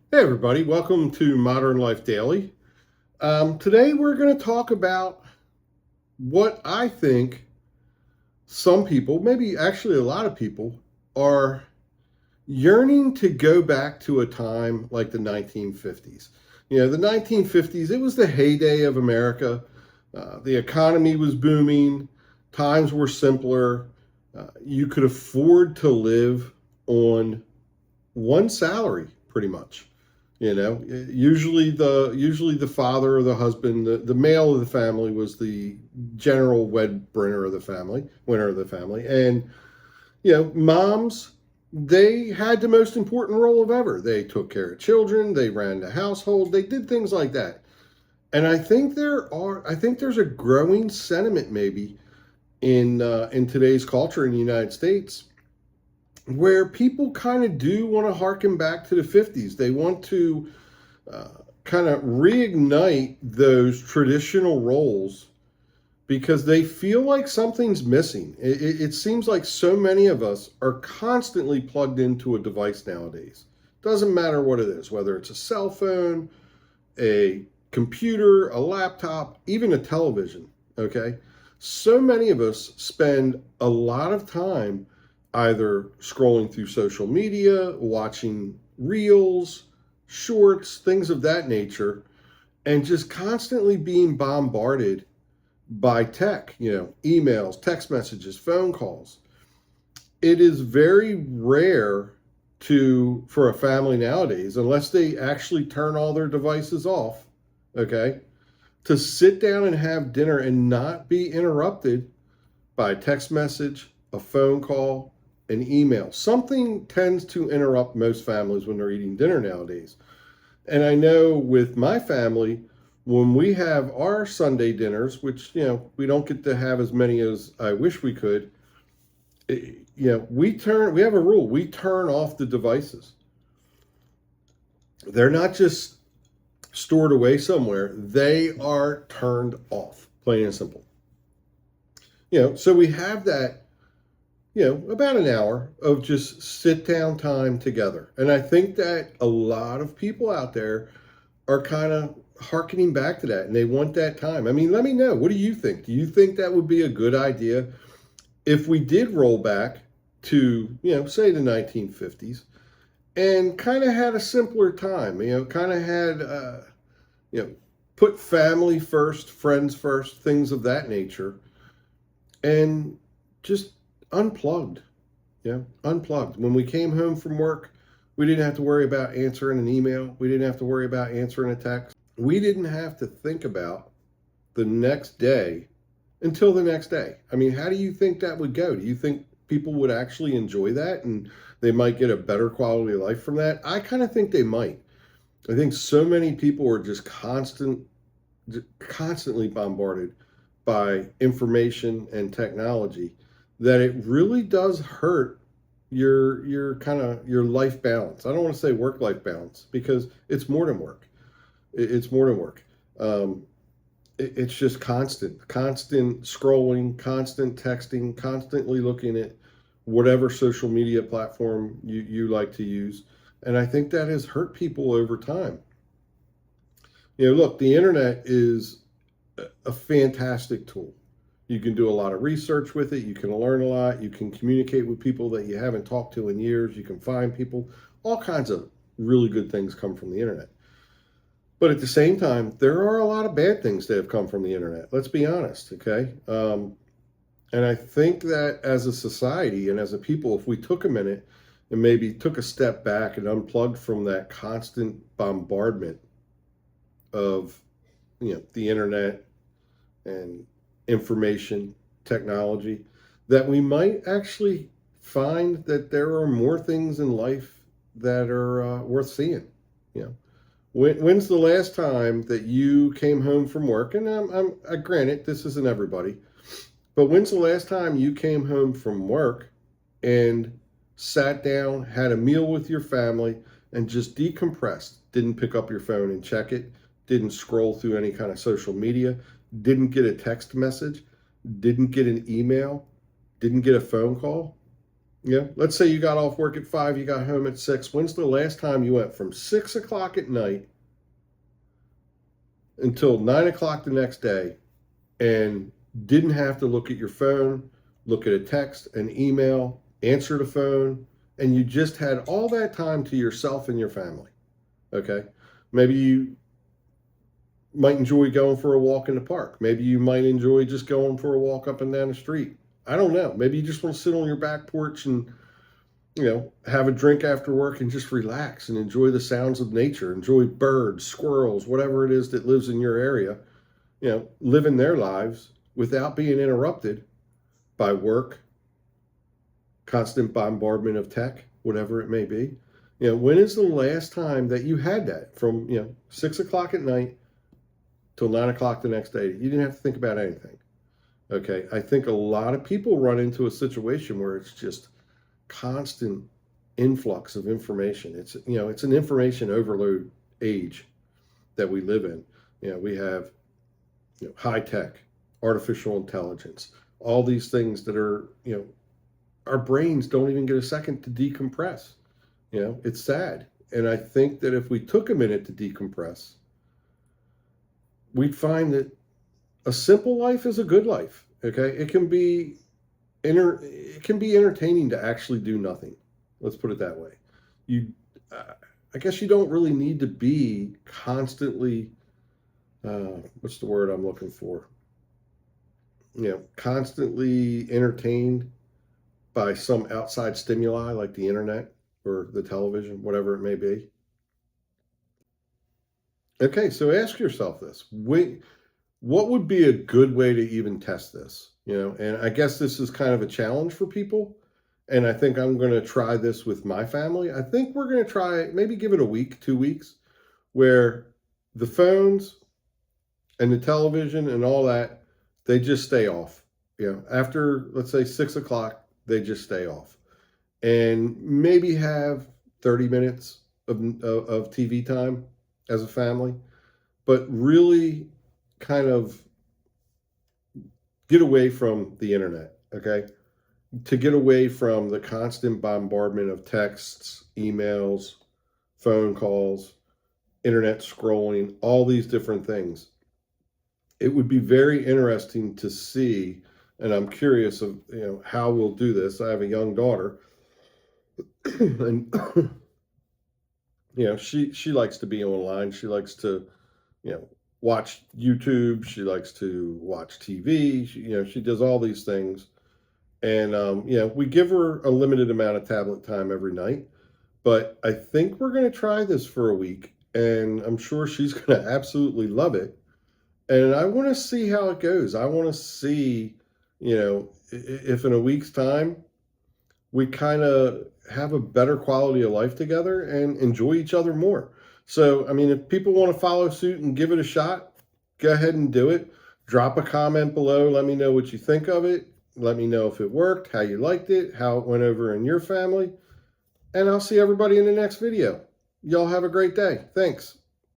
Hey everybody, welcome to Modern Life Daily. Today we're going to talk about what I think some people, maybe actually a lot of people, are yearning to go back to a time like the 1950s. The 1950s, it was the heyday of America. The economy was booming, times were simpler. You could afford to live on one salary pretty much. Usually the father or the husband, the male of the family was the general winner of the family. And moms, they had the most important role of ever. They took care of children, they ran the household, they did things like that. And I think there's a growing sentiment maybe in today's culture in the United States where people kind of do want to harken back to the 50s. They want to uh, kind of reignite those traditional roles because they feel like something's missing. It seems like so many of us are constantly plugged into a device nowadays. Doesn't matter what it is, whether it's a cell phone, a computer, a laptop, even a television. Okay. So many of us spend a lot of time either scrolling through social media, watching reels, shorts, things of that nature, and just constantly being bombarded by tech, emails, text messages, phone calls. It is very rare for a family nowadays, unless they actually turn all their devices off, okay, to sit down and have dinner and not be interrupted by a text message, a phone call, an email. Something tends to interrupt most families when they're eating dinner nowadays. And I know with my family, when we have our Sunday dinners, which, we don't get to have as many as I wish we could, we have a rule. We turn off the devices. They're not just stored away somewhere, they are turned off, plain and simple. So we have that, about an hour of just sit down time together. And I think that a lot of people out there are kind of hearkening back to that and they want that time. I mean, let me know. What do you think? Do you think that would be a good idea if we did roll back to, say the 1950s and kind of had a simpler time, kind of had, you know, put family first, friends first, things of that nature, and just unplugged, unplugged. When we came home from work, we didn't have to worry about answering an email. We didn't have to worry about answering a text. We didn't have to think about the next day until the next day. I mean, how do you think that would go? Do you think people would actually enjoy that and they might get a better quality of life from that? I kind of think they might. I think so many people are just constantly bombarded by information and technology that it really does hurt your life balance. I don't want to say work life balance because it's more than work. It's more than work. It's just constant scrolling, constant texting, constantly looking at whatever social media platform you like to use. And I think that has hurt people over time. Look, the internet is a fantastic tool. You can do a lot of research with it. You can learn a lot. You can communicate with people that you haven't talked to in years. You can find people. All kinds of really good things come from the internet. But at the same time, there are a lot of bad things that have come from the internet. Let's be honest, okay? And I think that as a society and as a people, if we took a minute and maybe took a step back and unplugged from that constant bombardment of, the internet and information technology, that we might actually find that there are more things in life that are worth seeing. You know, when's the last time that you came home from work? And granted, this isn't everybody, but when's the last time you came home from work and sat down, had a meal with your family, and just decompressed? Didn't pick up your phone and check it, didn't scroll through any kind of social media, didn't get a text message, didn't get an email, didn't get a phone call. Yeah. Let's say you got off work at 5, you got home at 6. When's the last time you went from 6 o'clock at night until 9 o'clock the next day and didn't have to look at your phone, look at a text, an email, answer the phone, and you just had all that time to yourself and your family? Okay. Maybe you might enjoy going for a walk in the park. Maybe you might enjoy just going for a walk up and down the street. I don't know. Maybe you just want to sit on your back porch and, have a drink after work and just relax and enjoy the sounds of nature, enjoy birds, squirrels, whatever it is that lives in your area, living their lives without being interrupted by work, constant bombardment of tech, whatever it may be. When is the last time that you had that from, 6 o'clock at night till 9 o'clock the next day? You didn't have to think about anything. Okay. I think a lot of people run into a situation where it's just constant influx of information. It's an information overload age that we live in. We have high tech, artificial intelligence, all these things that are, our brains don't even get a second to decompress. It's sad. And I think that if we took a minute to decompress, we'd find that a simple life is a good life. Okay. It can be entertaining to actually do nothing. Let's put it that way. I guess you don't really need to be constantly, what's the word I'm looking for? Constantly entertained by some outside stimuli like the internet or the television, whatever it may be. Okay, so ask yourself this. What would be a good way to even test this? And I guess this is kind of a challenge for people. And I think I'm going to try this with my family. I think we're going to try, maybe give it a week, 2 weeks, where the phones and the television and all that, they just stay off. After, let's say, 6 o'clock, they just stay off. And maybe have 30 minutes of TV time as a family, but really kind of get away from the internet, okay? To get away from the constant bombardment of texts, emails, phone calls, internet scrolling, all these different things. It would be very interesting to see, and I'm curious of how we'll do this. I have a young daughter, and she likes to be online. She likes to watch YouTube. She likes to watch TV. She does all these things. And, we give her a limited amount of tablet time every night. But I think we're going to try this for a week. And I'm sure she's going to absolutely love it. And I want to see how it goes. I want to see, if in a week's time, we kind of have a better quality of life together and enjoy each other more. So, I mean, if people want to follow suit and give it a shot, go ahead and do it. Drop a comment below. Let me know what you think of it. Let me know if it worked, how you liked it, how it went over in your family. And I'll see everybody in the next video. Y'all have a great day. Thanks.